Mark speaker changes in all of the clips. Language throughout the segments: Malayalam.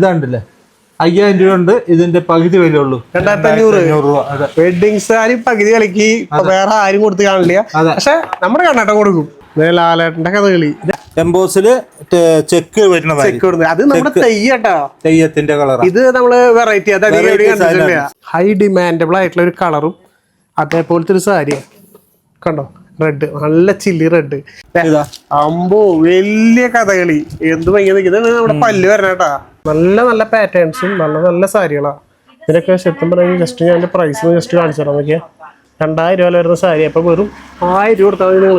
Speaker 1: ഇതാണ്ടല്ലേ 5000 രൂപ ഉണ്ട്. ഇതിന്റെ പകുതി വില ഉള്ളൂ
Speaker 2: 2500 രൂപ. വെഡിങ് സാരി പകുതി വിലക്ക് വേറെ ആരും കൊടുത്ത് കാണില്ല. പക്ഷെ നമ്മുടെ കണ്ണാട്ടം കൊടുക്കും. ലാലേട്ടന്റെ കഥകളി
Speaker 1: എംബോസില് ചെക്ക് വരുന്ന
Speaker 2: അത് നമ്മുടെ തെയ്യട്ടാ,
Speaker 1: തെയ്യത്തിന്റെ കളർ.
Speaker 2: ഇത് നമ്മള് വെറൈറ്റി ഹൈ ഡിമാൻഡബിൾ ആയിട്ടുള്ള ഒരു കളറും അതേപോലത്തെ ഒരു സാരിയാ. കണ്ടോ, റെഡ്, നല്ല ചില്ലി റെഡ്. അമ്പോ വലിയ കഥകളി, എന്ത് ഭയങ്കര. ഇതാണ് നമ്മുടെ പല്ല് വരണേട്ടാ. നല്ല നല്ല പാറ്റേൺസും നല്ല നല്ല സാരികളാ. ഇതിനൊക്കെ ശരിക്കും പറഞ്ഞാൽ ജസ്റ്റ് ഞാൻ പ്രൈസ് ജസ്റ്റ് കാണിച്ചു തരാം. നോക്കിയാ 2000 രൂപ വരുന്ന സാരി അപ്പൊ വെറും 1000 രൂപ കൊടുത്താൽ നിങ്ങൾ.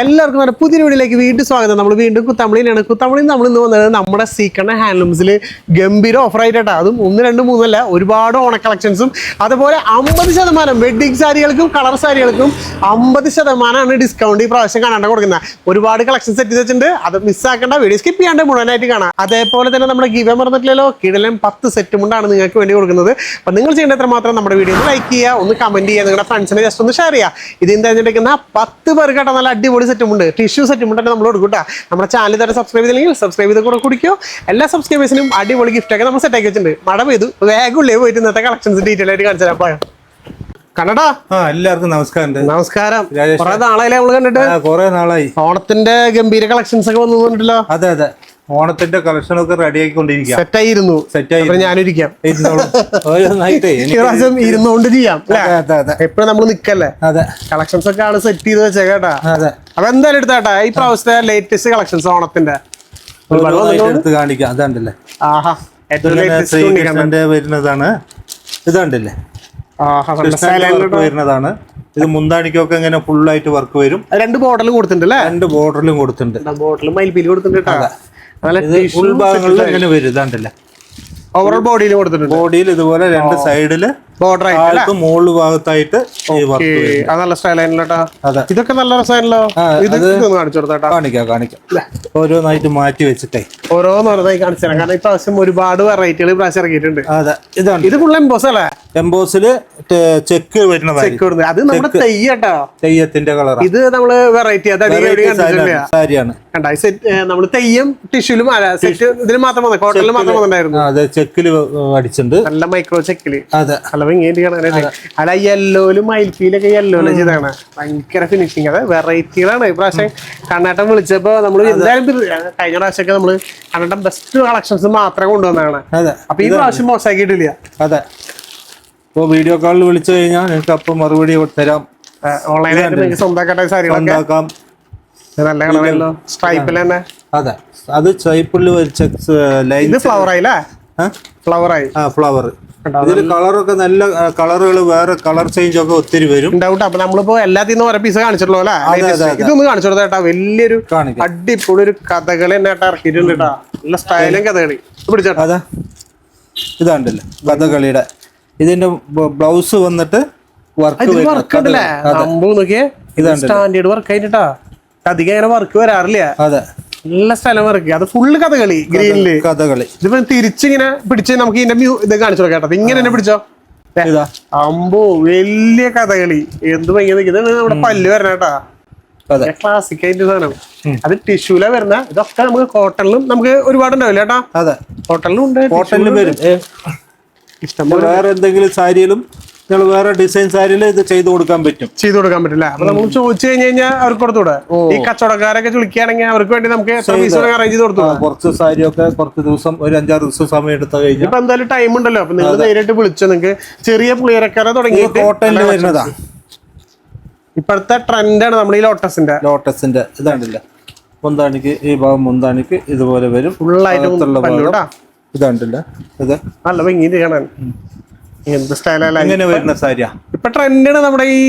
Speaker 2: എല്ലാവർക്കും നല്ല പുതിയ വീഡിയോയിലേക്ക് വീണ്ടും സ്വാഗതം. നമ്മൾ വീണ്ടും കുത്തമ്പളിയിലാണ്. കുത്തമ്പളിയിൽ നമ്മൾ ഇന്ന് വന്നത് നമ്മുടെ സീക്കണ്ണ ഹാൻഡ്ലൂംസിൽ ഗംഭീര ഓഫർ ആയിട്ടാ. അതും 1, 2, 3 അല്ല, ഒരുപാട് ഓണ കളക്ഷൻസും അതുപോലെ 50% വെഡിങ് സാരികൾക്കും കളർ സാരികൾക്കും 50% ഡിസ്കൗണ്ട് ഈ പ്രാവശ്യം കാണാണ്ട് കൊടുക്കുന്നത്. ഒരുപാട് കളക്ഷൻ സെറ്റ് ചെയ്ത് വെച്ചിട്ടുണ്ട്. അത് മിസ്സാക്കേണ്ട, വീഡിയോ സ്കിപ്പ് ചെയ്യാണ്ട് മുഴുവനായിട്ട് കാണാം. അതേപോലെ തന്നെ നമ്മുടെ ഗിവ് മറന്നിട്ടില്ലല്ലോ, കിടലൻ 10 സെറ്റ് മുണ്ടാണ് നിങ്ങൾക്ക് വേണ്ടി കൊടുക്കുന്നത്. അപ്പൊ നിങ്ങൾ ചെയ്യേണ്ടത്ര മാത്രം നമ്മുടെ വീഡിയോ ഒന്ന് ലൈക്ക് ചെയ്യുക, ഒന്ന് കമന്റ് ചെയ്യുക, നിങ്ങളുടെ ഫ്രണ്ട്സിനെ ജസ്റ്റ് ഒന്ന് ഷെയർ ചെയ്യുക. ഇതിന് തിരഞ്ഞെടുക്കുന്ന 10 പേർക്ക് കേട്ടോ നല്ല അടിപൊളി സെറ്റുമുണ്ട്, ടിഷ്യൂ സെറ്റുമുണ്ട് നമ്മൾ കൊടുക്കൂട്ടാ. നമ്മുടെ ചാനൽ തന്നെ സബ്സ്ക്രൈബ് ചെയ്തില്ലെങ്കിൽ സബ്സ്ക്രൈബ് ചെയ്ത് കൂടെ കുടിക്കോ. എല്ലാ സബ്സ്ക്രൈബേഴ്സിനും അടിപൊളി ഗിഫ്റ്റ് ഒക്കെ നമ്മൾ സെറ്റ് ആക്കി വെച്ചിട്ടുണ്ട്. മഴ പെയ്തു, വേഗം ഉള്ളിൽ പോയിട്ട് ഇന്നത്തെ കളക്ഷൻസ് ഡീറ്റെയിൽ ആയിട്ട് കാണിച്ചു തരാം. കണ്ടടാ,
Speaker 1: എല്ലാവർക്കും നമസ്കാരം.
Speaker 2: നമസ്കാരം. കുറെ നാളായില്ലേ നമ്മള് കണ്ടിട്ട്?
Speaker 1: കുറെ നാളായി.
Speaker 2: ഓണത്തിന്റെ ഗംഭീര കളക്ഷൻസ് ഒക്കെ വന്നിട്ടുണ്ടല്ലോ.
Speaker 1: അതെ അതെ, ഓണത്തിന്റെ കളക്ഷൻ ഒക്കെ റെഡി ആക്കിക്കൊണ്ടിരിക്കുക.
Speaker 2: സെറ്റായിരുന്നു. ഞാനിരിക്കാം, ഇരുന്നോണ്ട് ചെയ്യാം. എപ്പോഴും നമ്മള് നിക്കല്ലേ.
Speaker 1: അതെ,
Speaker 2: കളക്ഷൻസ് ഒക്കെ ആണ് സെറ്റ് ചെയ്ത് വെച്ചേട്ടാ.
Speaker 1: അതെ,
Speaker 2: അപ്പൊ എന്തായാലും എടുത്താട്ടാ ഈ പ്രാവശ്യത്തെ ലേറ്റസ്റ്റ് കളക്ഷൻസ് ഓണത്തിന്റെ
Speaker 1: എടുത്ത് കാണിക്കാം. അതാണ്ടല്ലേ,
Speaker 2: ആഹാ,
Speaker 1: വരുന്നതാണ്. ഇതാണ്ടല്ലേ, വരുന്നതാണ്. ഇത് മുന്താണിക്കൊക്കെ ഇങ്ങനെ ഫുൾ ആയിട്ട് വർക്ക് വരും.
Speaker 2: 2 ബോർഡറിലും കൊടുത്തിട്ടുണ്ട്.
Speaker 1: 2 ബോർഡറിലും കൊടുത്തിട്ടുണ്ട്.
Speaker 2: ബോർഡറിലും മയിൽപ്പീലി കൊടുത്തിട്ടുണ്ട്.
Speaker 1: ഫുൾ ഭാഗങ്ങളിൽ ഇങ്ങനെ വരും. ഇതാണ്ടല്ലേ,
Speaker 2: ഓവറോൾ ബോഡിയിൽ കൊടുത്തിട്ടുണ്ട്.
Speaker 1: ബോഡിയിൽ ഇതുപോലെ 2 സൈഡില്
Speaker 2: ബോർഡർ ആയിട്ട്
Speaker 1: മുകളിൽ ഭാഗത്തായിട്ട്
Speaker 2: നല്ല സ്റ്റൈൽ ആയിട്ടാ. ഇതൊക്കെ നല്ല രസമാണല്ലോ. കാണിച്ചു കൊടുത്താ,
Speaker 1: കാണിക്കാം. ഓരോന്നായിട്ട് മാറ്റി വെച്ചിട്ടേ
Speaker 2: ഓരോന്നോരോന്നായി കാണിച്ചു തരാം. കാരണം ഇപ്രാവശ്യം ഒരുപാട് വെറൈറ്റികൾ ഇപ്രാവശ്യം ഇറങ്ങിയിട്ടുണ്ട്.
Speaker 1: അതെ, ഇതാണ്.
Speaker 2: ഇത് ഫുൾ എംബോസ് അല്ലേ?
Speaker 1: എംബോസില് ചെക്ക് വരുന്ന
Speaker 2: അത് നമ്മുടെ തെയ്യട്ടാ,
Speaker 1: തെയ്യത്തിന്റെ കളർ.
Speaker 2: ഇത് നമ്മള് വെറൈറ്റി
Speaker 1: സാരിയാണ്.
Speaker 2: നമ്മള് തെയ്യം ടിഷ്യൂലും ഇതിൽ മാത്രം വന്നത്, കോട്ടണിൽ മാത്രം വന്നിട്ടുണ്ടായിരുന്നു.
Speaker 1: അതെ, ചെക്കില് അടിച്ചിട്ടുണ്ട്.
Speaker 2: നല്ല മൈക്രോ ചെക്കില്.
Speaker 1: അതെ,
Speaker 2: അല്ല യെല്ലോയിലും മയിൽപ്പീലൊക്കെ യെല്ലോയിലും ചെയ്താണ്. ഭയങ്കര ഫിനിഷിങ്. അതെ, വെറൈറ്റികളാണ് ഇപ്രാവശ്യം. കണ്ണാട്ടം വിളിച്ചപ്പോ നമ്മള് എന്തായാലും കഴിഞ്ഞ പ്രാവശ്യമൊക്കെ നമ്മള് കണ്ണാട്ടം ബെസ്റ്റ് കളക്ഷൻസ് മാത്രമേ കൊണ്ടുവന്നതാണ്. അപ്പൊ ഈ പ്രാവശ്യം മോശമാക്കിയിട്ടില്ല.
Speaker 1: അതെ, ഇപ്പൊ വീഡിയോ കോളിൽ വിളിച്ചു കഴിഞ്ഞാൽ നിങ്ങൾക്ക് അപ്പൊ മറുപടി തരാം.
Speaker 2: ഓൺലൈനായിട്ട് നിങ്ങൾക്ക് സ്വന്തമാക്കട്ടെ സാരികളൊക്കെ. നല്ല കളറല്ലോ, സ്ട്രൈപ്പിൽ തന്നെ.
Speaker 1: അതെ, അത് സ്ട്രൈപ്പിൽ
Speaker 2: ഇത് ഫ്ലവർ ആയില്ലേ? ഫ്ലവർ ആയി.
Speaker 1: ഫ്ലവർ. ഇതില് കളറൊക്കെ നല്ല കളറുകൾ, വേറെ കളർ ചേഞ്ച് ഒക്കെ ഒത്തിരി വരും.
Speaker 2: ഉണ്ടാവും. അപ്പൊ നമ്മളിപ്പോ എല്ലാത്തിനും ഓരോ പീസ് കാണിച്ചിട്ടുള്ളൂ അല്ലേ? ഇതൊന്ന് കാണിച്ചു കൊടുത്തേട്ടാ. വലിയൊരു അടിപൊളി ഒരു കഥകളി തന്നെ ഇറക്കിയിട്ടുണ്ട് കേട്ടാ. നല്ല സ്റ്റൈലും കഥകളി പിടിച്ചോട്ടാ.
Speaker 1: അതാ, ഇതാണ്ടല്ലേ കഥകളിയുടെ. ഇതിന്റെ ബ്ലൗസ് വന്നിട്ട്
Speaker 2: വർക്ക് ഉണ്ടല്ലേ? നോക്കിയേ, സ്റ്റാൻഡേർഡ് വർക്ക് ആയിട്ടാ. അധികം അങ്ങനെ വർക്ക് വരാറില്ല.
Speaker 1: അതെ,
Speaker 2: നല്ല സ്ഥലം വർക്ക്. അത് ഫുള്ള് കഥകളി, ഗ്രീനില്
Speaker 1: കഥകളി.
Speaker 2: ഇതിപ്പോ തിരിച്ചിങ്ങനെ പിടിച്ച് നമുക്ക് ഇതിന്റെ ഇത് കാണിച്ചു കൊടുക്കാം. ഇങ്ങനെ തന്നെ പിടിച്ചോ. അമ്പോ വലിയ കഥകളി, എന്ത് ഭയങ്കര. ഇതാണ് നമ്മുടെ പല്ല് വരണേട്ടാ. ക്ലാസിക് ആയിട്ട് സാധനം. അത് ടിഷ്യൂല വരുന്ന. ഇതൊക്കെ നമുക്ക് കോട്ടണിലും നമുക്ക് ഒരുപാട് ഉണ്ടാവില്ല ചേട്ടാ.
Speaker 1: അതെ,
Speaker 2: കോട്ടണിലും ഉണ്ട്,
Speaker 1: കോട്ടണിലും വരും. ഇഷ്ടംപോലെ വേറെ എന്തെങ്കിലും സാരിയിലും വേറെ ഡിസൈൻ സാരിയിൽ ഇത് ചെയ്തു കൊടുക്കാൻ പറ്റില്ല. അപ്പൊ നമ്മൾ ചോദിച്ചു കഴിഞ്ഞാൽ അവർക്ക് കൊടുത്തൂടെ? ഈ കച്ചവടക്കാരൊക്കെ ചുളിക്കുകയാണെങ്കിൽ അവർക്ക് വേണ്ടി നമുക്ക് അറേഞ്ച് ചെയ്ത് കൊടുത്തു. കുറച്ച് സാരിയൊക്കെ കുറച്ച് ദിവസം, ഒരു 5-6 ദിവസം സമയം എടുത്ത കഴിഞ്ഞാൽ
Speaker 2: ഇപ്പൊ എന്തായാലും ടൈം ഉണ്ടല്ലോ. അപ്പൊ നിങ്ങൾ നേരിട്ട് വിളിച്ചോ. നിങ്ങൾക്ക് ചെറിയ പുളിയരക്കാരെ തുടങ്ങി
Speaker 1: കോട്ടണിൽ വരുന്നതാ.
Speaker 2: ഇപ്പോഴത്തെ ട്രെൻഡാണ് നമ്മുടെ ഈ ലോട്ടസിന്റെ.
Speaker 1: ഇതാണ്ടില്ല, മുന്താണിക്ക് ഈ ഭാഗം മുന്താണിക്ക് ഇതുപോലെ വരും.
Speaker 2: ഫുള്ളായിട്ട്
Speaker 1: ഇതാണ്ടില്ല, ഇത്
Speaker 2: നല്ല ഭംഗിയിട്ട് കാണാൻ. എന്ത് സ്റ്റൈലല്ല
Speaker 1: വരുന്ന സാരിയാ
Speaker 2: ഇപ്പൊ ട്രെൻഡാണ് നമ്മുടെ ഈ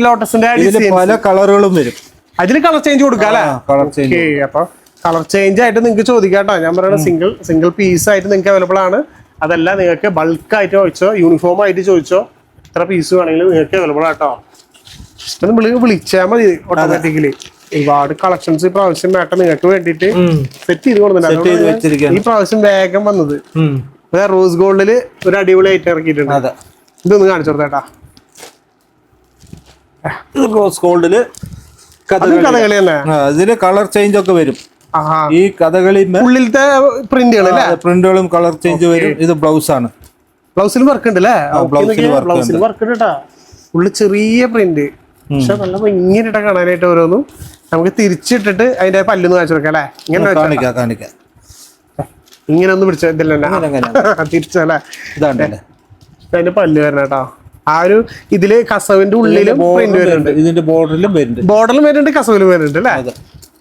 Speaker 2: ലോട്ടസിന്റെ.
Speaker 1: പല കളറുകളും വരും.
Speaker 2: അതില് കളർ ചേഞ്ച് കൊടുക്കാം. അപ്പൊ കളർ ചേഞ്ച് ആയിട്ട് നിങ്ങൾക്ക് ചോദിക്കാട്ടോ. ഞാൻ പറയുന്നത് സിംഗിൾ പീസ് ആയിട്ട് നിങ്ങൾക്ക് അവൈലബിൾ ആണ്. അതല്ല, നിങ്ങൾക്ക് ബൾക്ക് ആയിട്ട് ചോദിച്ചോ, യൂണിഫോം ആയിട്ട് ചോദിച്ചോ, എത്ര പീസ് വേണമെങ്കിലും നിങ്ങൾക്ക് അവൈലബിൾ ആട്ടോ. വിളിച്ചാൽ മതി. ഓട്ടോമാറ്റിക്കലി ഒരുപാട് കളക്ഷൻസ് ഈ പ്രാവശ്യം വേട്ട നിങ്ങൾക്ക് വേണ്ടിട്ട് സെറ്റ് ചെയ്ത് കൊടുക്കുന്നുണ്ട്. ഈ പ്രാവശ്യം വേഗം വന്നത് റോസ് ഗോൾഡില് ഒരു അടിപൊളി ഐറ്റം ഇറക്കിയിട്ടുണ്ട്. ഇതൊന്ന് കാണിച്ചു കൊടുത്തേട്ടാ.
Speaker 1: റോസ് ഗോൾഡില് കഥകളി തന്നെ. ഇതില് കളർ ചേഞ്ച് ഒക്കെ വരും. ഈ കഥകളി
Speaker 2: ഉള്ളിലത്തെ പ്രിന്റുകൾ
Speaker 1: പ്രിന്റുകളും കളർ ചേഞ്ച് വരും. ഇത് ബ്ലൗസ് ആണ്.
Speaker 2: ബ്ലൗസിൽ വർക്ക് ഉണ്ട് അല്ലേ? ബ്ലൗസിൽ വർക്ക് ഉണ്ട് കേട്ടാ. ഉള്ളിൽ ചെറിയ പ്രിന്റ്, പക്ഷെ നല്ല ഭംഗിയായിട്ടാ കാണാനായിട്ട്. ഓരോന്നും നമുക്ക് തിരിച്ചിട്ടിട്ട് അതിന്റെ പല്ലൊന്ന് കാണിച്ചു കൊടുക്കാം അല്ലെ? ഇങ്ങനെ ഒന്ന് പിടിച്ച തിരിച്ചല്ലേ? അതിന്റെ പല്ല് വരണം കേട്ടോ. ആ ഒരു ഇതില് കസവിന്റെ ഉള്ളിലും പ്രിന്റ് വരുന്നുണ്ട്,
Speaker 1: ഇതിന്റെ ബോർഡറിലും വരുന്നുണ്ട്,
Speaker 2: കസവിലും വരുന്നുണ്ട് അല്ലേ?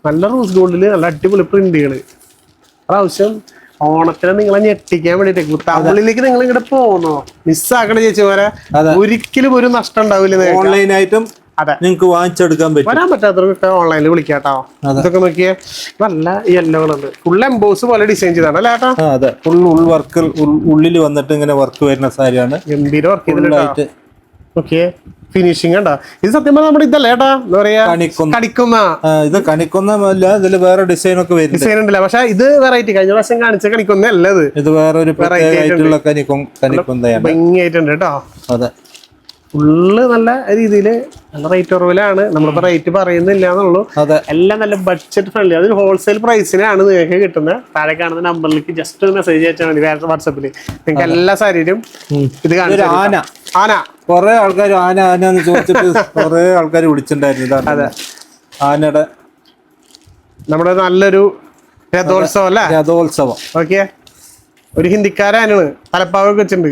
Speaker 2: നല്ല റോസ് ഗോൾഡില് നല്ല അടിപൊളി പ്രിന്റുകള്. പ്രാവശ്യം ഓണത്തിന് നിങ്ങളെ ഞെട്ടിക്കാൻ വേണ്ടിട്ട് തമിഴിലേക്ക് നിങ്ങൾ ഇങ്ങോട്ട് പോന്നോ? മിസ്സാക്കണ ചേച്ചിമാരെ, ഒരിക്കലും ഒരു നഷ്ടം ഉണ്ടാവില്ല.
Speaker 1: ഓൺലൈനായിട്ടും നിങ്ങൾക്ക് വാങ്ങിച്ചെടുക്കാൻ പറ്റും.
Speaker 2: വരാൻ പറ്റാത്തവർക്കൊക്കെ ഓൺലൈനിൽ വിളിക്കാട്ടോ. ഇതൊക്കെ നോക്കിയേ, നല്ല യെല്ലോ കളർ ഫുൾ എംബോസ് പോലെ ഡിസൈൻ ചെയ്താണ് അല്ലേ ഏട്ടാ?
Speaker 1: അതെ, ഫുൾ ഉൾ വർക്ക്, ഉള്ളിൽ വന്നിട്ട് ഇങ്ങനെ വർക്ക് വരുന്ന സാരിയാണ്.
Speaker 2: ഗംഭീര വർക്ക് ചെയ്തിട്ട്. ഓക്കെ, ഫിനിഷിംഗ് ഉണ്ടോ? ഇത് സത്യം പറഞ്ഞാൽ നമ്മുടെ ഇതല്ലേ ഏട്ടാ, എന്താ പറയാ, കണിക്കുന്ന.
Speaker 1: ഇത് കണിക്കൊന്നല്ല, ഇതില് വേറെ ഡിസൈൻ ഒക്കെ വരും.
Speaker 2: ഡിസൈൻ ഉണ്ടല്ലേ? പക്ഷെ ഇത് വെറൈറ്റി. കഴിഞ്ഞ പ്രാവശ്യം കാണിച്ച കണിക്കൊന്നല്ല
Speaker 1: ഇത് വേറെ ഒരു കണിക്കൊന്നയാണ്.
Speaker 2: ഭംഗിയായിട്ടുണ്ട് കേട്ടോ.
Speaker 1: അതെ,
Speaker 2: ഫുള്ള് നല്ല രീതിയില് നല്ല റേറ്റ് കുറവിലാണ്. നമ്മളിപ്പോ റേറ്റ് പറയുന്നില്ല എന്നുള്ളൂ. എല്ലാം നല്ല ബഡ്ജറ്റ് ഫ്രണ്ട്ലി. അതൊരു ഹോൾസെയിൽ പ്രൈസിനാണ് നിങ്ങൾക്ക് കിട്ടുന്നത്. താഴെ കാണുന്ന നമ്പറിലേക്ക് ജസ്റ്റ് ഒരു മെസ്സേജ് അയച്ചാൽ മതി. വേറെ വാട്സപ്പിൽ നിങ്ങൾക്ക് എല്ലാ സാരിയിലും ഇത് കാണിച്ചു. ആന
Speaker 1: കൊറേ ആൾക്കാർ ആനന്ന് ചോദിച്ചിട്ട് കൊറേ ആൾക്കാർ വിളിച്ചിട്ടുണ്ടായിരുന്നു. അതെ, ആനയുടെ
Speaker 2: നമ്മുടെ നല്ലൊരു രഥോത്സവം അല്ലേ?
Speaker 1: രഥോത്സവം.
Speaker 2: ഓക്കെ, ഒരു ഹിന്ദിക്കാരാണ്, തലപ്പാവൊക്കെ വെച്ചിട്ടുണ്ട്.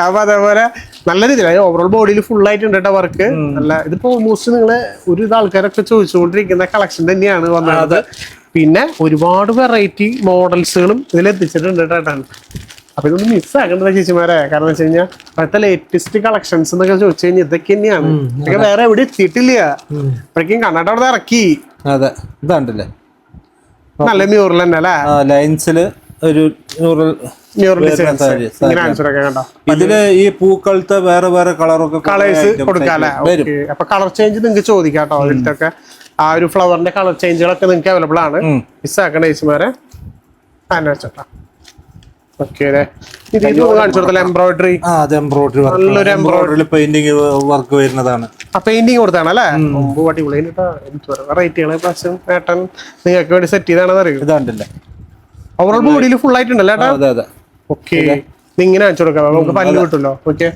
Speaker 2: അപ്പൊ അതേപോലെ നല്ല രീതിയിൽ ഓവറോൾ ബോഡിയിൽ ഫുൾ ആയിട്ടുണ്ട് കേട്ടോ വർക്ക്. നല്ല ഇതിപ്പോ ഓൾമോസ്റ്റ് നിങ്ങള് ഒരു ആൾക്കാരൊക്കെ ചോദിച്ചുകൊണ്ടിരിക്കുന്ന കളക്ഷൻ തന്നെയാണ് വന്നത്. പിന്നെ ഒരുപാട് വെറൈറ്റി മോഡൽസുകളും ഇതിൽ എത്തിച്ചിട്ടുണ്ട് കേട്ടോ. അപ്പൊ ഇതൊന്നും മിസ്സാക്കേണ്ടത് ചേച്ചിമാരെ. കാരണം വെച്ച് കഴിഞ്ഞാൽ അടുത്ത ലേറ്റസ്റ്റ് കളക്ഷൻസ് എന്നൊക്കെ ചോദിച്ചു കഴിഞ്ഞാൽ ഇതൊക്കെ തന്നെയാണ്. ഇതൊക്കെ വേറെ എവിടെ എത്തിയിട്ടില്ല. അപ്പോഴേക്കും കണ്ണാട്ട അവിടെ ഇറക്കി.
Speaker 1: അതെ, ഇതാണ്ടല്ലേ
Speaker 2: നല്ല മ്യൂറൽ തന്നെ അല്ലേ?
Speaker 1: ലൈൻസില് ഒരു ഇതില് ഈ പൂക്കളത്തെ വേറെ വേറെ കളറൊക്കെ
Speaker 2: കളേഴ്സ് കൊടുക്കാം. അപ്പൊ കളർ ചേഞ്ച് നിങ്ങൾക്ക് ചോദിക്കാം കേട്ടോ. ഇതിലൊക്കെ ആ ഒരു ഫ്ലവറിന്റെ കളർ ചേഞ്ചുകളൊക്കെ നിങ്ങൾക്ക് അവൈലബിൾ ആണ്. മിസ്സാക്കണ ചേച്ചിമാരെ. എംബ്രോയിഡറി, നല്ലൊരു എംബ്രോയിഡറി
Speaker 1: പെയിന്റിംഗ് വർക്ക് വരുന്നതാണ്.
Speaker 2: പെയിന്റിംഗ് കൊടുത്താണ് അല്ലേ? വെറൈറ്റികളെ പ്രാവശ്യം ഏട്ടൻ നിങ്ങൾക്ക് വേണ്ടി സെറ്റ് ചെയ്താണെന്ന് അറിയും.
Speaker 1: ഇതാണ്ടല്ലേ
Speaker 2: ഓവറോൾ ബോഡിയിൽ ഫുൾ ആയിട്ടുണ്ടല്ലേ ഏട്ടാ? ഓക്കെ, ഇങ്ങനെ കാണിച്ചു കൊടുക്കാം, നമുക്ക് പല്ല് കിട്ടുമല്ലോ. ഓക്കെ,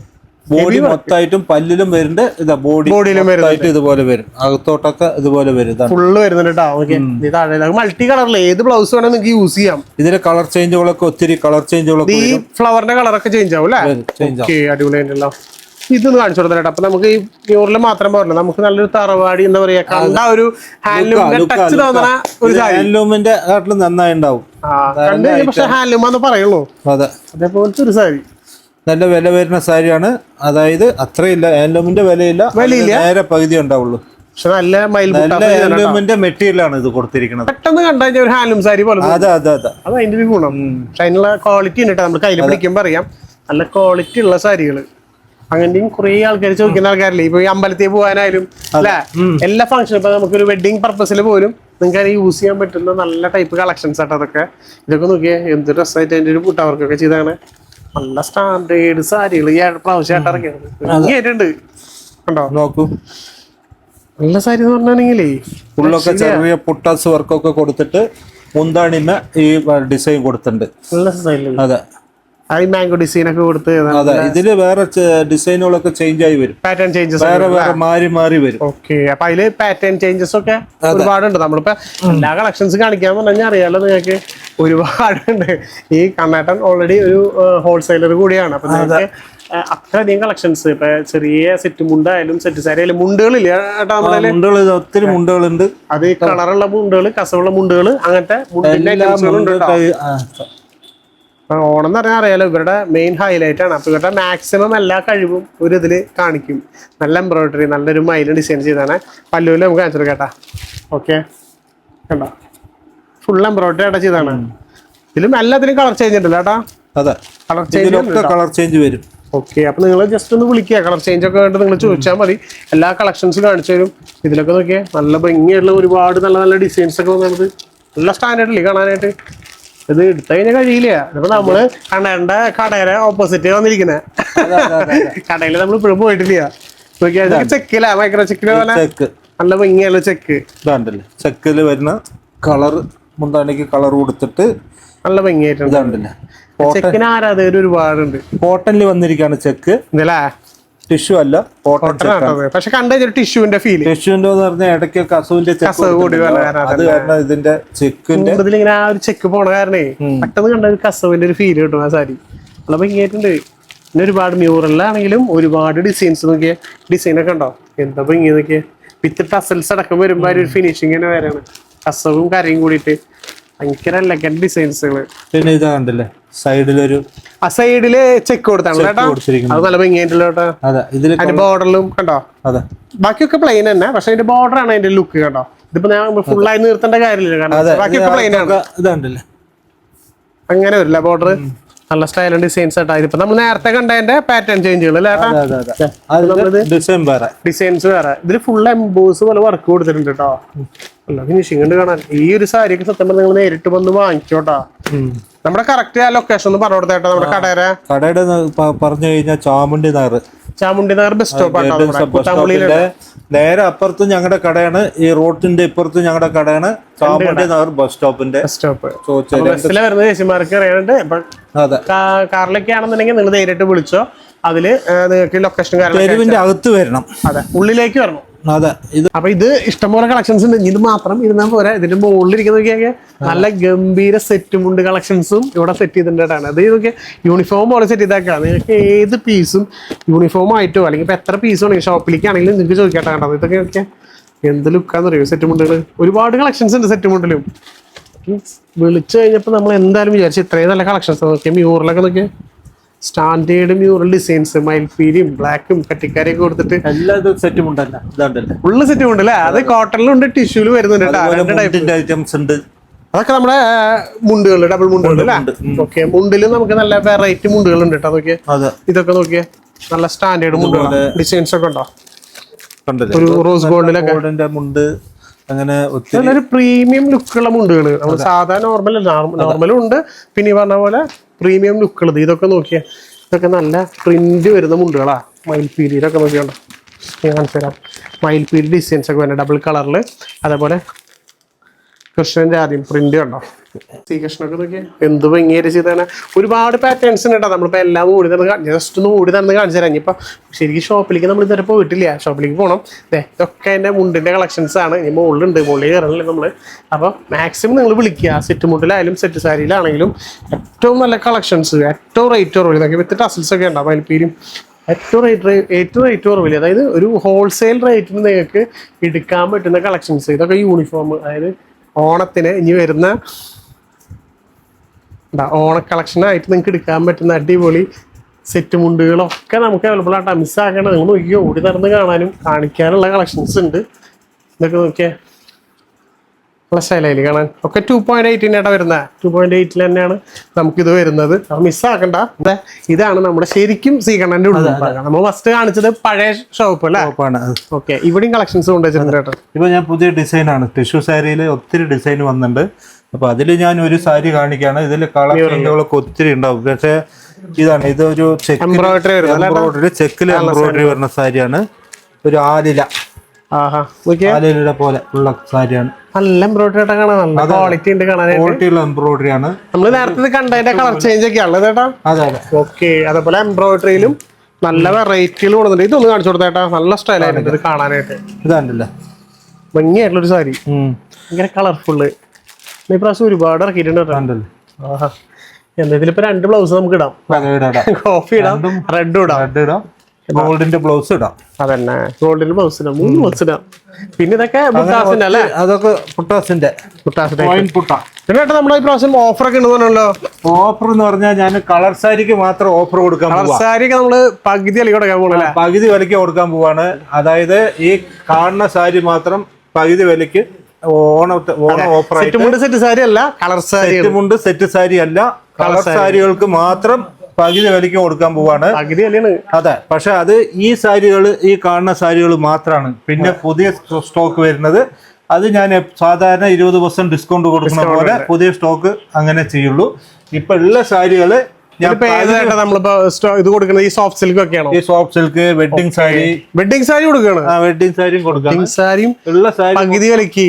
Speaker 1: ബോഡി മൊത്തമായിട്ടും പല്ലിലും വരുന്നുണ്ട്. ഇതാ ബോഡിയിലും ഇതുപോലെ വരും, അകത്തോട്ടൊക്കെ ഇതുപോലെ വരും.
Speaker 2: ഫുള്ള് വരുന്നുണ്ട് കേട്ടോ. ഓക്കെ, മൾട്ടി കളറിൽ ഏത് ബ്ലൗസ് വേണമെങ്കിൽ നിങ്ങൾക്ക് യൂസ് ചെയ്യാം.
Speaker 1: ഇതിന്റെ കളർ ചേഞ്ചുകളൊക്കെ ഒത്തിരി കളർ ചേഞ്ചുകളൊക്കെ
Speaker 2: ഈ ഫ്ലവറിന്റെ കളറൊക്കെ ചേഞ്ച് ആവും അല്ലേ? അടിപൊളിയായിട്ടുണ്ടല്ലോ. ഇതൊന്ന് കാണിച്ചു കൊടുത്തോ. അപ്പൊ നമുക്ക് ഈ പ്യൂറിൽ മാത്രം പോരല്ലോ, നമുക്ക് നല്ലൊരു തറവാടി എന്താ പറയാ, കണ്ട ഒരു ഹാൻഡ്ലൂമിന്റെ ടച്ച് തോന്നണ ഒരു
Speaker 1: ഹാൻഡ്ലൂമിന്റെ കാട്ടിലും നന്നായി ഉണ്ടാവും.
Speaker 2: പക്ഷെ ഹാൻഡ്ലൂം എന്ന് പറയുള്ളൂ.
Speaker 1: അതെ,
Speaker 2: അതേപോലത്തെ ഒരു സാരി
Speaker 1: നല്ല വില വരുന്ന സാരിയാണ്. അതായത് അത്രയില്ല, ഹാൻഡ്ലൂമിന്റെ വിലയില്ല, നേരെ പകുതി ഉണ്ടാവുള്ളൂ.
Speaker 2: പക്ഷെ നല്ല
Speaker 1: ഹാൻഡ്ലൂമിന്റെ മെറ്റീരിയൽ ആണ് ഇത് കൊടുത്തിരിക്കുന്നത്.
Speaker 2: പെട്ടെന്ന് കണ്ടുകഴിഞ്ഞാൽ ഒരു ഹാൻഡ്ലൂം സാരി പോലെ.
Speaker 1: അതെ അതെ അതെ,
Speaker 2: അത് അതിന്റെ ഒരു ഗുണം. പക്ഷെ അതിനുള്ള ക്വാളിറ്റി ഉണ്ട് കേട്ടോ. നമ്മൾ കയ്യിൽ പിടിക്കുമ്പോൾ അറിയാം നല്ല ക്വാളിറ്റി ഉള്ള സാരികള്. അങ്ങനെയും കുറെ ആൾക്കാർ ചോദിക്കുന്ന ആൾക്കാരില്ലേ, ഇപ്പൊ ഈ അമ്പലത്തിൽ പോകാനായാലും അല്ലെ, എല്ലാ ഫംഗ്ഷനും ഇപ്പൊ നമുക്കൊരു വെഡിങ് പർപ്പസിൽ പോലും നിങ്ങൾക്ക് അതിന് യൂസ് ചെയ്യാൻ പറ്റുന്ന നല്ല ടൈപ്പ് കളക്ഷൻസ് ആട്ടോ അതൊക്കെ. ഇതൊക്കെ നോക്കിയേ എന്ത് ഡ്രസ്സായിട്ട് അതിന്റെ ഒരു പുട്ടവർക്കൊക്കെ ചെയ്താണ്. നല്ല സ്റ്റാൻഡേർഡ് സാരികൾ ഈ പ്രാവശ്യമായിട്ട് ഇറക്കിയിട്ടുണ്ട് കണ്ടോ.
Speaker 1: നോക്കൂ,
Speaker 2: നല്ല സാരി എന്ന് പറഞ്ഞാണെങ്കിലേ
Speaker 1: ഫുള്ളൊക്കെ ചെറിയ പുട്ടാസ് വർക്കൊക്കെ കൊടുത്തിട്ട് മുന്താണിമ ഈ ഡിസൈൻ കൊടുത്തിട്ടുണ്ട്.
Speaker 2: നല്ല സ്റ്റൈലിൽ.
Speaker 1: അതെ,
Speaker 2: മാംഗോ ഡിസൈൻ ഒക്കെ കൊടുത്ത്.
Speaker 1: അതെ, ഇതില് വേറെ ഡിസൈനുകളൊക്കെ ചേഞ്ച് ആയി വരും,
Speaker 2: പാറ്റേൺ ചേഞ്ചസ്
Speaker 1: വേറെ വേറെ മാറി മാറി വരും.
Speaker 2: ഓക്കെ, അപ്പൊ അതില് പാറ്റേൺ ചേഞ്ചസ് ഒക്കെ ഒരുപാടുണ്ട്. നമ്മളിപ്പോ എല്ലാ കളക്ഷൻസ് കാണിക്കാൻ പറഞ്ഞാൽ അറിയാലോ നിങ്ങൾക്ക്, ഒരുപാടുണ്ട്. ഈ കണ്ണേട്ടൻ ഓൾറെഡി ഒരു ഹോൾസെയിലർ കൂടിയാണ്. അപ്പൊ നിങ്ങൾക്ക് അത്രയധികം കളക്ഷൻസ്, ഇപ്പൊ ചെറിയ സെറ്റ് മുണ്ടായാലും സെറ്റ് സാരി ആയാലും മുണ്ടുകളില്ല കേട്ടോ നമ്മുടെ
Speaker 1: മുണ്ടുകൾ, ഒത്തിരി മുണ്ടുകളുണ്ട്.
Speaker 2: അത് കളറുള്ള മുണ്ടുകൾ, കസവുള്ള മുണ്ടുകൾ, അങ്ങനത്തെ ഓണം എന്ന് പറഞ്ഞാൽ അറിയാലോ ഇവരുടെ മെയിൻ ഹൈലൈറ്റ് ആണ്. അപ്പൊ ഇവരുടെ മാക്സിമം എല്ലാ കഴിവും ഒരു ഇതില് കാണിക്കും. നല്ല എംബ്രോയിഡറി, നല്ലൊരു മയിലും ഡിസൈൻ ചെയ്താണ്. പല്ലുവിൽ നമുക്ക് കാണിച്ചു കേട്ടാ. ഓക്കെ, കണ്ടോ, ഫുൾ എംബ്രോയിഡറി ആയിട്ട് ചെയ്താണ്. ഇതിലും എല്ലാത്തിലും കളർ ചേഞ്ച് ഉണ്ടല്ലോ കേട്ടാ.
Speaker 1: അതെ, കളർ ചേഞ്ച് വരും.
Speaker 2: ഓക്കെ, അപ്പൊ നിങ്ങൾ ജസ്റ്റ് ഒന്ന് വിളിക്കുക, കളർ ചേഞ്ച് ഒക്കെ ആയിട്ട് നിങ്ങൾ ചോദിച്ചാൽ മതി. എല്ലാ കളക്ഷൻസ് കാണിച്ചു തരും. ഇതിലൊക്കെ നോക്കിയാൽ നല്ല ഭംഗിയായിട്ടുള്ള ഒരുപാട് നല്ല നല്ല ഡിസൈൻസ് ഒക്കെ വന്നത്. നല്ല സ്റ്റാൻഡേർഡില്ലേ കാണാനായിട്ട്. ഇത് എടുത്തു കഴിഞ്ഞാൽ കഴിയില്ല. ഇപ്പൊ നമ്മള് കണ്ണേണ്ട കടയുടെ ഓപ്പോസിറ്റ് വന്നിരിക്കുന്നത്. കടയിൽ നമ്മൾ ഇപ്പോഴും പോയിട്ടില്ല. ചെക്കില്ല, മൈക്രോ ചെക്കില് പോലെ നല്ല ഭംഗിയുള്ള ചെക്ക്.
Speaker 3: ഇതാണ്ടല്ലേ ചെക്കില് വരുന്ന കളർ, മുന്താണിക്ക് കളർ കൊടുത്തിട്ട്
Speaker 2: നല്ല ഭംഗിയായിട്ടുണ്ട്.
Speaker 3: ഇതാണ്ടല്ലേ
Speaker 2: ചെക്കിന് ആരാധകർ ഒരുപാടുണ്ട്.
Speaker 3: കോട്ടണിൽ വന്നിരിക്കുകയാണ് ചെക്ക്,
Speaker 2: ഇതല്ലേ
Speaker 3: ടിഷ്യൂ അല്ല, കോട്ടൺ.
Speaker 2: പക്ഷെ കണ്ടൊരു ടിഷ്യൂവിന്റെ ഫീൽ.
Speaker 3: ടിഷ്യൂന്റെ എന്ന് പറഞ്ഞാൽ ഇടയ്ക്ക് കസുവിന്റെ അത് കാരണം ഇതിന്റെ ചെക്കിന്റെ
Speaker 2: ഇങ്ങനെ ആ ഒരു ചെക്ക് പോണ കാരണേ പെട്ടെന്ന് കണ്ട ഒരു കസവിന്റെ ഒരു ഫീൽ കിട്ടും ആ സാരി. നല്ല ഭംഗിയായിട്ടുണ്ട്. പിന്നെ ഒരുപാട് മ്യൂറലാണെങ്കിലും ഒരുപാട് ഡിസൈൻസ് നോക്കിയ ഡിസൈനൊക്കെ ഉണ്ടോ, എന്താ ഭംഗി നോക്കിയ. വിത്ത് ടസൽസ് അടക്കം വരുമ്പോ ഒരു ഫിനിഷിങ് തന്നെ വരാണ്, കസവും കരയും കൂടിയിട്ട് ഭയങ്കര എലഗന്റ് ഡിസൈൻസുകള്.
Speaker 3: പിന്നെ ഇത് കണ്ടില്ലേ സൈഡിലൊരു
Speaker 2: ആ സൈഡില് ചെക്ക് കൊടുത്താണ് കേട്ടോ, അത് നല്ല ഭംഗിയായിട്ടുള്ള കേട്ടോ. അതിന്റെ ബോർഡറിലും കണ്ടോ, ബാക്കിയൊക്കെ പ്ലെയിൻ തന്നെ, പക്ഷെ അതിന്റെ ബോർഡർ ആണ് അതിന്റെ ലുക്ക് കേട്ടോ. ഇതിപ്പോ ഞാൻ ഫുള്ളായി നിർത്തേണ്ട കാര്യമില്ല, കാരണം ബാക്കിയൊക്കെ പ്ലെയിൻ ആണ്.
Speaker 3: ഇതുണ്ടല്ലേ
Speaker 2: അങ്ങനെ വരില്ല ബോർഡർ, നല്ല സ്റ്റൈലും ഡിസൈൻസ് ആയിട്ടാ. ഇതിപ്പോ നമ്മൾ നേരത്തെ കണ്ടതിന്റെ പാറ്റേൺ ചേഞ്ചുകൾ ഡിസൈൻസ് വേറെ. ഇതില് ഫുൾ എംബോസ് പോലെ വർക്ക് കൊടുത്തിട്ടുണ്ട് കേട്ടോ, നല്ല ഫിനിഷിംഗ് ഉണ്ട് കാണാൻ. ഈ ഒരു സാരിയൊക്കെ സത്യം പറഞ്ഞാൽ നിങ്ങൾ നേരിട്ട് വന്ന് വാങ്ങിക്കോട്ടാ. നമ്മുടെ കറക്റ്റ് ആ ലൊക്കേഷൻ ഒന്ന് പറഞ്ഞു കൊടുത്തേട്ടോ. നമ്മുടെ
Speaker 3: കടയുടെ പറഞ്ഞു കഴിഞ്ഞാൽ
Speaker 2: ചാമുണ്ടി നഗർ ബസ് സ്റ്റോപ്പ്,
Speaker 3: നേരെ അപ്പുറത്തും ഞങ്ങളുടെ കടയാണ്, ഈ റോഡിന്റെ ഇപ്പുറത്തും ഞങ്ങളുടെ കടയാണ്. ചാമുണ്ടി നഗർ ബസ് സ്റ്റോപ്പിന്റെ
Speaker 2: ബസ്സിലെ വരുന്ന ചേച്ചിമാർക്ക് അറിയാനുണ്ട്. കാറിലൊക്കെ ആണെന്നുണ്ടെങ്കിൽ നിങ്ങൾ നേരിട്ട് വിളിച്ചോ, അതില് നിങ്ങൾക്ക് ലൊക്കേഷൻ
Speaker 3: തെരുവിന്റെ അകത്ത് വരണം,
Speaker 2: അതെ ഉള്ളിലേക്ക് വരണം.
Speaker 3: അതെ.
Speaker 2: അപ്പൊ ഇത് ഇഷ്ടംപോലെ കളക്ഷൻസ് ഉണ്ട്. ഇത് മാത്രം ഇരുന്നാൽ പോരാ, ഇതിന്റെ മുകളിലിരിക്കുന്ന നല്ല ഗംഭീര സെറ്റും ഉണ്ട് കളക്ഷൻസും ഇവിടെ സെറ്റ് ചെയ്തിട്ടുണ്ടാണ്. അത് ഇതൊക്കെ യൂണിഫോം പോലെ സെറ്റ് ചെയ്താക്കാം. നിങ്ങൾക്ക് ഏത് പീസും യൂണിഫോം ആയിട്ടോ അല്ലെങ്കിൽ ഇപ്പൊ എത്ര പീസ് ആണെങ്കിൽ ഷോപ്പിലേക്കാണെങ്കിലും നിങ്ങൾക്ക് ചോദിക്കാട്ടോ കണ്ടത്. ഇതൊക്കെ എന്ത് ലുക്കാന്ന് അറിയോ സെറ്റ് മുണ്ടുകൾ. ഒരുപാട് കളക്ഷൻസ് ഉണ്ട് സെറ്റ് മുണ്ടിലും. വിളിച്ചു കഴിഞ്ഞപ്പോൾ നമ്മൾ എന്തായാലും വിചാരിച്ചു ഇത്രയും നല്ല കളക്ഷൻസ് നോക്കിയാൽ മ്യൂറലൊക്കെ നോക്കിയാൽ സ്റ്റാൻഡേർഡ് മ്യൂറൽ ഡിസൈൻസ്, മയിൽപ്പീലിയും ബ്ലാക്കും കട്ടിക്കാരിയൊക്കെ കൊടുത്തിട്ട്
Speaker 3: എല്ലാ സെറ്റും ഉണ്ടല്ലോ.
Speaker 2: ഫുള്ള് സെറ്റും ഉണ്ടല്ലേ. അത് കോട്ടണിലുണ്ട്, ടിഷ്യൂല് വരുന്നുണ്ട്.
Speaker 3: ഐറ്റംസ് ഉണ്ട്.
Speaker 2: അതൊക്കെ നമ്മുടെ മുണ്ടുകൾ, ഡബിൾ മുണ്ടുകൾ അല്ലേ. ഓക്കെ, മുണ്ടില് നമുക്ക് നല്ല വെറൈറ്റി മുണ്ടുകൾ ഉണ്ട് കേട്ടോ. അതൊക്കെ ഇതൊക്കെ നോക്കിയേ നല്ല സ്റ്റാൻഡേർഡ് മുണ്ടുകൾ, ഡിസൈൻസ് ഒക്കെ ഉണ്ടോ. ഒരു റോസ് ഗോൾഡിലൊക്കെ
Speaker 3: മുണ്ട്, അങ്ങനെ
Speaker 2: ഒരു പ്രീമിയം ലുക്കുള്ള മുണ്ടുകള്. നമ്മൾ സാധാരണ നോർമലും ഉണ്ട്, പിന്നെ പറഞ്ഞ പോലെ പ്രീമിയം ലുക്കുള്ളത്. ഇതൊക്കെ നോക്കിയാൽ ഇതൊക്കെ നല്ല പ്രിന്റ് വരുന്ന മുണ്ടുകളാ. മയിൽപ്പീലിയിലൊക്കെ നോക്കിയോണ്ടോ, ഞാൻ കാണിച്ചു തരാം. മയിൽപ്പീലി ഡിസൈൻസ് ഒക്കെ വരുന്നത് ഡബിൾ കളറിൽ. അതേപോലെ കൃഷ്ണന്റെ ആദ്യം പ്രിന്റ് കണ്ടോ, ശ്രീകൃഷ്ണൊക്കെ നോക്കിയാൽ എന്ത് ഭംഗിയായിട്ട് ചെയ്താണ്. ഒരുപാട് പാറ്റേൺസ് ഉണ്ട് കേട്ടോ. നമ്മളിപ്പോൾ എല്ലാം ഓടി തന്നെ ജസ്റ്റ് ഒന്ന് ഓടി തന്നെ കാണിച്ചു തരാം. ഇനിയിപ്പോൾ ശരിക്കും ഷോപ്പിലേക്ക് നമ്മൾ ഇതുവരെ പോയിട്ടില്ല, ഷോപ്പിലേക്ക് പോകണം. ഇതൊക്കെ എൻ്റെ മുണ്ടിൻ്റെ കളക്ഷൻസ് ആണ്. ഇനി മുകളിലുണ്ട്, മുകളിൽ കയറണില്ല നമ്മൾ. അപ്പോൾ മാക്സിമം നിങ്ങൾ വിളിക്കുക. സെറ്റ് മുണ്ടിലായാലും സെറ്റ് സാരിയിലാണെങ്കിലും ഏറ്റവും നല്ല കളക്ഷൻസ്, ഏറ്റവും റേറ്റ് കുറവില്ല. ഇതൊക്കെ വിത്ത് ടസൽസ് ഒക്കെ ഉണ്ടാവും. മയിൽപ്പീലും ഏറ്റവും റേറ്റ് കുറവില്ല. അതായത് ഒരു ഹോൾസെയിൽ റേറ്റിന് നിങ്ങൾക്ക് എടുക്കാൻ പറ്റുന്ന കളക്ഷൻസ്. ഇതൊക്കെ യൂണിഫോം, അതായത് ഓണത്തിന് ഇനി വരുന്ന ഓണ കളക്ഷനായിട്ട് നിങ്ങൾക്ക് എടുക്കാൻ പറ്റുന്ന അടിപൊളി സെറ്റ് മുണ്ടുകളൊക്കെ നമുക്ക് അവൈലബിൾ ആയിട്ട്. മിസ്സാക്കണം, നിങ്ങൾ നോക്കിയോ ഓടി നടന്ന് കാണാനും കാണിക്കാനുള്ള കളക്ഷൻസ് ഉണ്ട്. ഇതൊക്കെ നോക്കിയാൽ നല്ല സ്റ്റൈലായി കാണാൻ. ഒക്കെ 2.8 വരുന്നത്. 2.8 തന്നെയാണ് നമുക്കിത് വരുന്നത്. അത് മിസ്സാക്കണ്ട. ഇതാണ് നമ്മുടെ ശരിക്കും സീകണ്ണന്റെ ഉള്ളിൽ. നമ്മൾ ഫസ്റ്റ് കാണിച്ചത് പഴയ ഷോപ്പ് അല്ലേ. ഓക്കെ, ഇവിടെയും കളക്ഷൻസ് കൊണ്ടുവച്ചിട്ടുണ്ട്.
Speaker 3: ഇപ്പൊ ഞാൻ പുതിയ ഡിസൈനാണ്, ടിഷ്യൂ സാരിയിൽ ഒത്തിരി ഡിസൈൻ വന്നിട്ടുണ്ട്. അപ്പൊ അതിൽ ഞാൻ ഒരു സാരി കാണിക്കുകയാണ്. ഇതിൽ കളറുകളൊക്കെ ഒത്തിരി ഉണ്ടാവും. പക്ഷെ ഇതാണ്, ഇതൊരു എംബ്രോയിഡറി, ചെക്കിൽ എംബ്രോയിഡറി വരുന്ന സാരിയാണ്. ഒരു ആലില പോലെ ഉള്ള സാരിയാണ്.
Speaker 2: നല്ല എംബ്രോയിഡറി കാണാൻ, നല്ല ക്വാളിറ്റി ഉണ്ട് കാണാൻ.
Speaker 3: ക്വാളിറ്റിയുള്ള എംബ്രോയിഡറി ആണ്.
Speaker 2: നമ്മള് നേരത്തെ കണ്ടതിന്റെ കളർ ചേഞ്ച് ഒക്കെ ഉള്ളത് ചേട്ടാ.
Speaker 3: അതെ.
Speaker 2: ഓക്കെ, അതേപോലെ എംബ്രോയിഡറിയിലും നല്ല വെറൈറ്റിയിൽ കൊടുക്കുന്നുണ്ട്. ഇതൊന്ന് കാണിച്ചു കൊടുത്തേട്ടാ, നല്ല സ്റ്റൈലായിട്ട് ഇത് കാണാനായിട്ട്.
Speaker 3: ഇതാണ്ടല്ലേ
Speaker 2: ഭംഗിയായിട്ടുള്ളൊരു സാരി, ഭയങ്കര കളർഫുള്ള്. ഇപ്രാവശ്യം ഒരുപാട് ഇറക്കിയിട്ടുണ്ട്. ഇതിലിപ്പോ 2 ബ്ലൗസ് നമുക്ക് ഇടാം. കോഫി ഇടാം, റെഡ് ഇടാം,
Speaker 3: ഗോൾഡിന്റെ ബ്ലൗസ് ഇടാം.
Speaker 2: അതന്നെ, ഗോൾഡിന്റെ ബ്ലൗസ് ഇടാം, 3 ബ്ലൗസ് ഇടാം. പിന്നെ ഇതൊക്കെ പുട്ടാസിന്റെ അല്ലേ.
Speaker 3: അതൊക്കെ പുട്ടാസിന്റെ
Speaker 2: പിന്നെ നമ്മുടെ ഈ പ്രാവശ്യം ഓഫർ ഒക്കെ ഉണ്ടെന്നല്ലോ.
Speaker 3: ഓഫർ എന്ന് പറഞ്ഞാൽ ഞാൻ കളർ സാരിക്ക് മാത്രം ഓഫർ കൊടുക്കാൻ,
Speaker 2: കളർ സാരിക്ക് നമ്മള് പകുതി വിലക്ക് കൊടുക്കാൻ പോകണല്ലേ.
Speaker 3: പകുതി വിലക്ക് കൊടുക്കാൻ പോവാണ്. അതായത് ഈ കാണുന്ന സാരി മാത്രം പകുതി വിലക്ക് ഓണ ഓഫർ.
Speaker 2: സെറ്റ് സാരി അല്ല, കളർ സാരി.
Speaker 3: സെറ്റ് സാരി അല്ല, കളർ സാരികൾക്ക് മാത്രം പകുതി വിലയ്ക്ക് കൊടുക്കാൻ പോവാണ്. അതെ, പക്ഷെ അത് ഈ സാരികൾ, ഈ കാണുന്ന സാരികൾ മാത്രമാണ്. പിന്നെ പുതിയ സ്റ്റോക്ക് വരുന്നത് അത് ഞാൻ സാധാരണ 20% ഡിസ്കൗണ്ട് കൊടുക്കുന്ന പോലെ പുതിയ സ്റ്റോക്ക് അങ്ങനെ ചെയ്യുള്ളൂ. ഇപ്പൊ ഉള്ള സാരികള്
Speaker 2: നമ്മളിപ്പോ ഇത് കൊടുക്കുന്നത് ഈ സോഫ്റ്റ് സിൽക്ക് ഒക്കെയാണോ?
Speaker 3: ഈ സോഫ്റ്റ് സിൽക്ക്, വെഡിങ് സാരി
Speaker 2: കൊടുക്കണം.
Speaker 3: വെഡിങ് സാരിയും കൊടുക്കാം.
Speaker 2: സാരിയും
Speaker 3: ഉള്ള സാരി
Speaker 2: പകുതി വിലക്ക്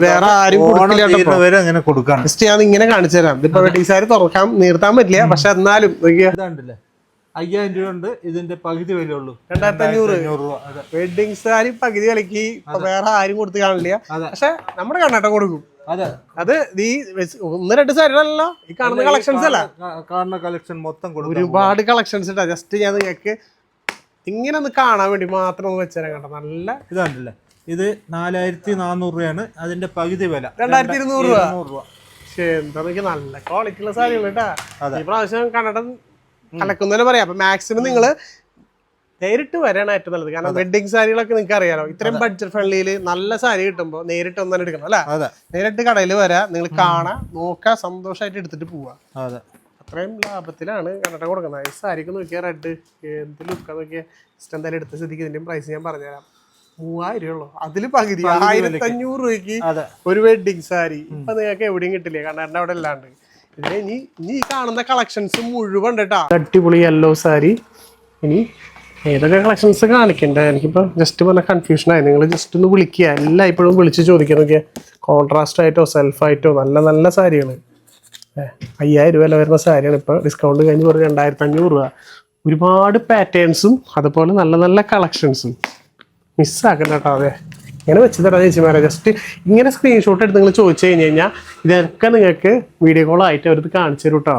Speaker 2: വേറെ ആരും
Speaker 3: വരെ അങ്ങനെ കൊടുക്കാം.
Speaker 2: ജസ്റ്റ് ഞാൻ ഇങ്ങനെ കാണിച്ചു തരാം. ഇതിപ്പോ വെഡിങ് സാരി തുറക്കാൻ നിർത്താൻ പറ്റില്ല, പക്ഷെ എന്നാലും
Speaker 3: ഇതാണ്ടല്ലേ 5000 രൂപ ഉണ്ട്. ഇതിന്റെ പകുതി വില ഉള്ളൂ
Speaker 2: 2500 രൂപ. വെഡിങ് സാരി പകുതി വിലക്ക് വേറെ ആരും കൊടുത്ത് കാണില്ല, പക്ഷെ നമ്മുടെ കണ്ണാട്ടം കൊടുക്കും. അത് ഈ 1-2 സാരികളല്ലോ ഈ കാണുന്ന കളക്ഷൻസ് അല്ല,
Speaker 3: കാണുന്ന കളക്ഷൻ മൊത്തം കൊടുക്കും.
Speaker 2: ഒരുപാട് കളക്ഷൻസ് ഇട്ടാ. ജസ്റ്റ് ഞാൻ നിങ്ങൾക്ക് ഇങ്ങനെ ഒന്ന് കാണാൻ വേണ്ടി മാത്രം ഒന്ന് വെച്ചുതരാൻ കേട്ടോ. നല്ല
Speaker 3: ഇതാണ്ടല്ലേ, ഇത് 4400 രൂപയാണ്. അതിന്റെ പകുതി വില
Speaker 2: 2200 രൂപ. പക്ഷെ എന്താ നല്ല ക്വാളിറ്റി ഉള്ള സാരികൾ കേട്ടാ. ഈ പ്രാവശ്യം കണ്ണടം കലക്കുന്നതിന് പറയാം. അപ്പൊ മാക്സിമം നിങ്ങള് നേരിട്ട് വരാണ് ഏറ്റവും നല്ലത്. കാരണം വെഡിങ് സാരികളൊക്കെ നിങ്ങൾക്ക് അറിയാലോ, ഇത്രയും ബഡ്ജറ്റ് ഫ്രണ്ട്ലിയിൽ നല്ല സാരി കിട്ടുമ്പോൾ നേരിട്ട് ഒന്നും എടുക്കണം അല്ലെ. നേരിട്ട് കടയിൽ വരാം, നിങ്ങൾ കാണാം, നോക്കാം, സന്തോഷമായിട്ട് എടുത്തിട്ട് പോവാം. അത്രയും ലാഭത്തിലാണ് കണ്ണട കൊടുക്കുന്നത്. ഈ സാരിക്ക് നോക്കിയാൽ റെഡ് എന്ത് ലുക്കാ നോക്കിയാൽ ഇഷ്ടം എന്തായാലും എടുത്ത സ്ഥിതിക്ക് ഇതിന്റെ പ്രൈസ് ഞാൻ പറഞ്ഞുതരാം. 3000 രൂപയുള്ളൂ. അതില് പകുതി 1500 രൂപയ്ക്ക് ഒരു വെഡിങ് സാരി ഇപ്പൊ നിങ്ങൾക്ക് എവിടെയും കിട്ടില്ല, കണ്ണാടിന്റെ അവിടെ അല്ലാണ്ട്. ഇതിന് ഇനി ഈ കാണുന്ന കളക്ഷൻസ് മുഴുവൻ കേട്ടാ. അടിപൊളി യെല്ലോ സാരി. ഇനി ഏതൊക്കെ കളക്ഷൻസ് കാണിക്കണ്ടേ? എനിക്കിപ്പോ ജസ്റ്റ് പറഞ്ഞ കൺഫ്യൂഷനായി. നിങ്ങൾ ജസ്റ്റ് ഒന്ന് വിളിക്കുക, എല്ലാം ഇപ്പോഴും വിളിച്ച് ചോദിക്കുക. നോക്കിയാൽ കോൺട്രാസ്റ്റ് ആയിട്ടോ സെൽഫായിട്ടോ നല്ല നല്ല സാരികൾ. 5000 രൂപ വില വരുന്ന സാരിയാണ്. ഇപ്പോൾ ഡിസ്കൗണ്ട് കഴിഞ്ഞ് ഒരു 2500 രൂപ. ഒരുപാട് പാറ്റേൺസും അതുപോലെ നല്ല നല്ല കളക്ഷൻസും മിസ്സാക്കണ്ട കേട്ടോ. അതെ ഇങ്ങനെ വെച്ച് തരാം ചേച്ചിമാരെ. ജസ്റ്റ് ഇങ്ങനെ സ്ക്രീൻഷോട്ട് എടുത്ത് നിങ്ങൾ ചോദിച്ചു കഴിഞ്ഞ് കഴിഞ്ഞാൽ ഇതൊക്കെ നിങ്ങൾക്ക് വീഡിയോ കോൾ ആയിട്ട് അവർക്ക് കാണിച്ചു തരും കേട്ടോ.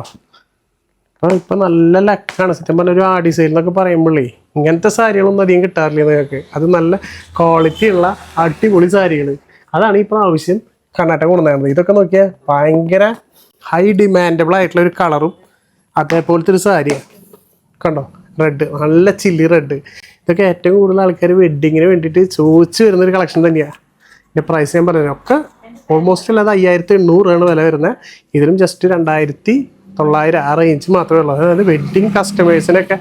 Speaker 2: അപ്പോൾ ഇപ്പം നല്ല ലക്കാണ് സത്യം പറഞ്ഞ. ഒരു ആടി സെയിൽ എന്നൊക്കെ പറയുമ്പോഴേ ഇങ്ങനത്തെ സാരികളൊന്നും അധികം കിട്ടാറില്ല നിങ്ങൾക്ക്. അത് നല്ല ക്വാളിറ്റി ഉള്ള അടിപൊളി സാരികൾ. അതാണ് ഈ പ്രാവശ്യം കർണാടക കൊണ്ടുവന്നത്. ഇതൊക്കെ നോക്കിയാൽ ഭയങ്കര ഹൈ ഡിമാൻഡബിൾ ആയിട്ടുള്ള ഒരു കളറും അതേപോലത്തെ ഒരു സാരിയാണ്. കണ്ടോ റെഡ്, നല്ല ചില്ലി റെഡ്. ഇതൊക്കെ ഏറ്റവും കൂടുതൽ ആൾക്കാർ വെഡ്ഡിങ്ങിന് വേണ്ടിയിട്ട് ചോദിച്ചു വരുന്നൊരു കളക്ഷൻ തന്നെയാണ്. ഇതിൻ്റെ പ്രൈസ് ഞാൻ പറഞ്ഞത് ഒക്കെ ഓൾമോസ്റ്റ് അല്ലാതെ 5800 രൂപയാണ് വില വരുന്നത്. ഇതിലും ജസ്റ്റ് 2900 ആ റേഞ്ച് മാത്രമേ ഉള്ളൂ. അതായത് വെഡ്ഡിങ് കസ്റ്റമേഴ്സിനൊക്കെ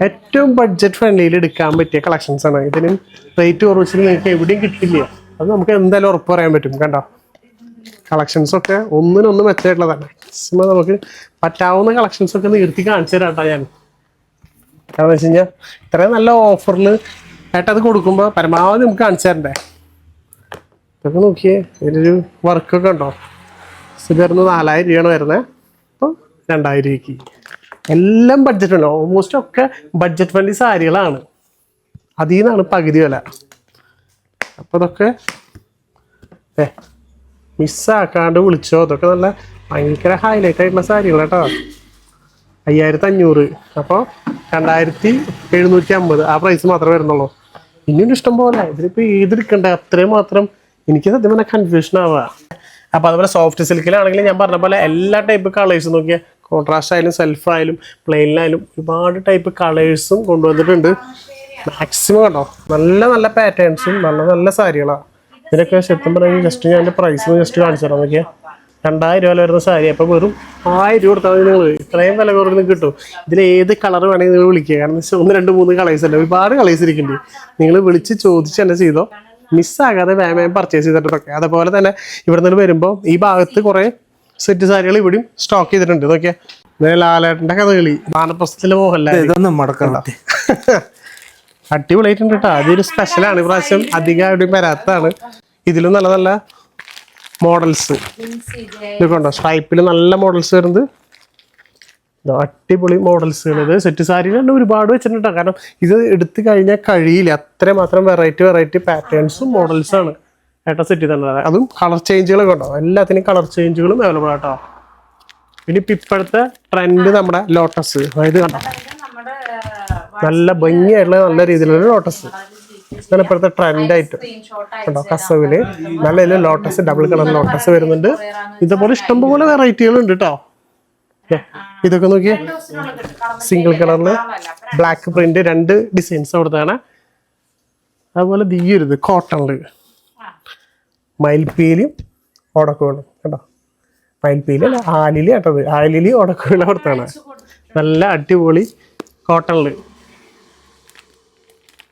Speaker 2: ഏറ്റവും ബഡ്ജറ്റ് ഫ്രണ്ട്ലിയിൽ എടുക്കാൻ പറ്റിയ കളക്ഷൻസ് ആണ്. ഇതിനും റേറ്റ് കുറച്ചിട്ട് നിങ്ങൾക്ക് എവിടെയും കിട്ടില്ല. അത് നമുക്ക് എന്തായാലും ഉറപ്പ് പറയാൻ പറ്റും. കണ്ടോ കളക്ഷൻസൊക്കെ ഒന്നിനൊന്നും മെച്ചമായിട്ടുള്ളതാണ്. മാക്സിമം നമുക്ക് പറ്റാവുന്ന കളക്ഷൻസൊക്കെ നിർത്തി കാണിച്ചു തരാം കേട്ടോ ഞാൻ. കാരണം വെച്ച് കഴിഞ്ഞാൽ ഇത്രയും നല്ല ഓഫറിൽ ആയിട്ടത് കൊടുക്കുമ്പോൾ പരമാവധി നമുക്ക് കാണിച്ചു തരണ്ടേ. ഇതൊക്കെ നോക്കിയേ, ഇതിലൊരു വർക്കൊക്കെ ഉണ്ടോ. ഇത് വരുന്നത് 4000 രൂപയാണ് വരുന്നത്. അപ്പോൾ 2000 രൂപയ്ക്ക് എല്ലാം ബഡ്ജറ്റ് ഉണ്ട്. ഓൾമോസ്റ്റ് ഒക്കെ ബഡ്ജറ്റ് ഫ്രണ്ട്ലി സാരികളാണ്. അതിൽ നിന്നാണ് പകുതി വില. അപ്പോൾ ഇതൊക്കെ മിസ്സാക്കാണ്ട് വിളിച്ചോ. അതൊക്കെ നല്ല ഭയങ്കര ഹൈലൈറ്റ് ആയിട്ടുള്ള സാരികൾ കേട്ടോ. 5500. അപ്പോൾ 2750 ആ പ്രൈസ് മാത്രമേ വരുന്നുള്ളൂ. ഇനിയും ഇഷ്ടം പോലെ. ഇതിലിപ്പോൾ ഏതെടുക്കണ്ടേ അത്രയും മാത്രം എനിക്ക് സത്യം പറഞ്ഞാൽ കൺഫ്യൂഷൻ ആവുക. അപ്പോൾ അതുപോലെ സോഫ്റ്റ് സിൽക്കിലാണെങ്കിലും ഞാൻ പറഞ്ഞ പോലെ എല്ലാ ടൈപ്പ് കളേഴ്സും നോക്കിയാൽ കോൺട്രാസ്റ്റ് ആയാലും സെൽഫായാലും പ്ലെയിനിലായാലും ഒരുപാട് ടൈപ്പ് കളേഴ്സും കൊണ്ടുവന്നിട്ടുണ്ട്. മാക്സിമം കണ്ടോ നല്ല നല്ല പാറ്റേൺസും നല്ല നല്ല സാരികളാണ്. ഇതിനൊക്കെ ശരിക്കും പറഞ്ഞാൽ ജസ്റ്റ് ഞാൻ എൻ്റെ പ്രൈസ് ജസ്റ്റ് കാണിച്ചു തരാം. നോക്കിയാൽ 2000 രൂപ വരുന്ന സാരി. അപ്പോൾ വെറും 1000 രൂപ കൊടുത്താൽ നിങ്ങൾ ഇത്രയും വില കുറവ് കിട്ടും. ഇതിൽ ഏത് കളർ വേണമെങ്കിൽ നിങ്ങൾ വിളിക്കുക. കാരണം 1, 2, 3 കളേഴ്സ് അല്ല, ഒരുപാട് കളേഴ്സ് ഇരിക്കുന്നുണ്ട്. നിങ്ങൾ വിളിച്ച് ചോദിച്ച് തന്നെ ചെയ്തോ, മിസ്സാകാതെ വേഗം പർച്ചേസ് ചെയ്തിട്ടൊക്കെ. അതുപോലെ തന്നെ ഇവിടെ നിന്ന് വരുമ്പോൾ ഈ ഭാഗത്ത് കുറേ സെറ്റ് സാരികൾ ഇവിടെയും സ്റ്റോക്ക് ചെയ്തിട്ടുണ്ട്. നോക്കിയാൽ ലാലേട്ടൻ്റെ കഥകളി, വാനപ്രസ്ഥത്തിലെ മോഹൻലാൽ,
Speaker 3: ഇതൊന്നും മടക്കണം
Speaker 2: അടിപൊളിയായിട്ടുണ്ട് കേട്ടോ. അതൊരു സ്പെഷ്യലാണ്. ഇപ്രാവശ്യം അധികം എവിടെയും വരാത്തതാണ്. ഇതിലും നല്ല നല്ല മോഡൽസ് ഇതൊക്കെ ഉണ്ടോ. സ്ട്രൈപ്പിൽ നല്ല മോഡൽസ് വരുന്നത് അടിപൊളി മോഡൽസുകൾ. ഇത് സെറ്റ് സാരിയിൽ തന്നെ ഒരുപാട് വെച്ചിട്ടുണ്ട്. കാരണം ഇത് എടുത്തു കഴിഞ്ഞാൽ കഴിയില്ല, അത്രമാത്രം വെറൈറ്റി പാറ്റേൺസും മോഡൽസാണ് ഏട്ടാ സെറ്റ് തന്നെ. അതും കളർ ചേഞ്ചുകളൊക്കെ ഉണ്ടോ. എല്ലാത്തിനും കളർ ചേഞ്ചുകളും അവൈലബിൾ ആട്ടോ. പിന്നെ ഇപ്പം ഇപ്പോഴത്തെ ട്രെൻഡ് നമ്മുടെ ലോട്ടസ്. അതായത് കണ്ടോ നല്ല ഭംഗിയായിട്ടുള്ള നല്ല രീതിയിലുള്ള ലോട്ടസ്. ഇതാണ് ഇപ്പോഴത്തെ ട്രെൻഡായിട്ട് കേട്ടോ. കസവില് നല്ല ഇതിൽ ലോട്ടസ്, ഡബിൾ കളർ ലോട്ടസ് വരുന്നുണ്ട്. ഇതേപോലെ ഇഷ്ടംപോലെ വെറൈറ്റികളുണ്ട് കേട്ടോ. ഇതൊക്കെ നോക്കിയേ, സിംഗിൾ കളറില് ബ്ലാക്ക് പ്രിന്റ് 2 ഡിസൈൻസ് അവിടുത്താണ്. അതുപോലെ തീയരുത് കോട്ടണില് മയിൽപ്പീലിയും ഓടക്കുകളും കേട്ടോ. മയിൽപ്പീലി അല്ല, ആലിലി കേട്ടത്. ആലിലി ഓടക്കുകളും അവിടുത്താണ്. നല്ല അടിപൊളി കോട്ടണില്.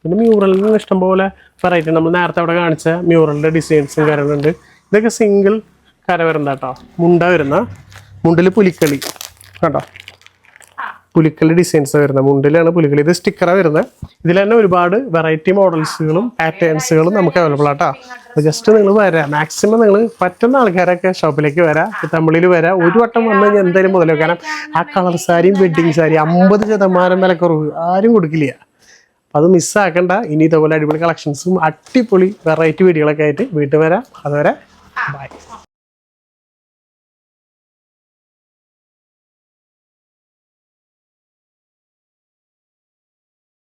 Speaker 2: പിന്നെ മ്യൂറലിന് ഇഷ്ടംപോലെ വെറൈറ്റി. നമ്മൾ നേരത്തെ അവിടെ കാണിച്ച മ്യൂറലിൻ്റെ ഡിസൈൻസും കാര്യങ്ങളുണ്ട്. ഇതൊക്കെ സിംഗിൾ കര വരുന്ന കേട്ടോ. മുണ്ട വരുന്ന മുണ്ടിൽ പുലിക്കളി കേട്ടോ. പുലിക്കൽ ഡിസൈൻസ് വരുന്നത്. മുണ്ടിലാണ് പുലിക്കൽ. ഇത് സ്റ്റിക്കറാണ് വരുന്നത്. ഇതിൽ തന്നെ ഒരുപാട് വെറൈറ്റി മോഡൽസുകളും പാറ്റേൺസുകളും നമുക്ക് അവൈലബിൾ ആട്ടോ. അപ്പോൾ ജസ്റ്റ് നിങ്ങൾ വരാം, മാക്സിമം നിങ്ങൾ പറ്റുന്ന ആൾക്കാരൊക്കെ ഷോപ്പിലേക്ക് വരാം, തമിഴിൽ വരാം. ഒരു വട്ടം വന്നു കഴിഞ്ഞാൽ എന്തായാലും മുതലോ. കാരണം ആ കളർ സാരിയും വെഡ്ഡിങ് സാരി 50% വിലക്കുറവ് ആരും കൊടുക്കില്ല. അത് മിസ്സാക്കണ്ട. ഇനി ഇതുപോലെ അടിപൊളി കളക്ഷൻസും അടിപൊളി വെറൈറ്റി വീഡിയോകളൊക്കെ ആയിട്ട് വീട്ടിൽ വരാം. അതുവരെ ബൈ.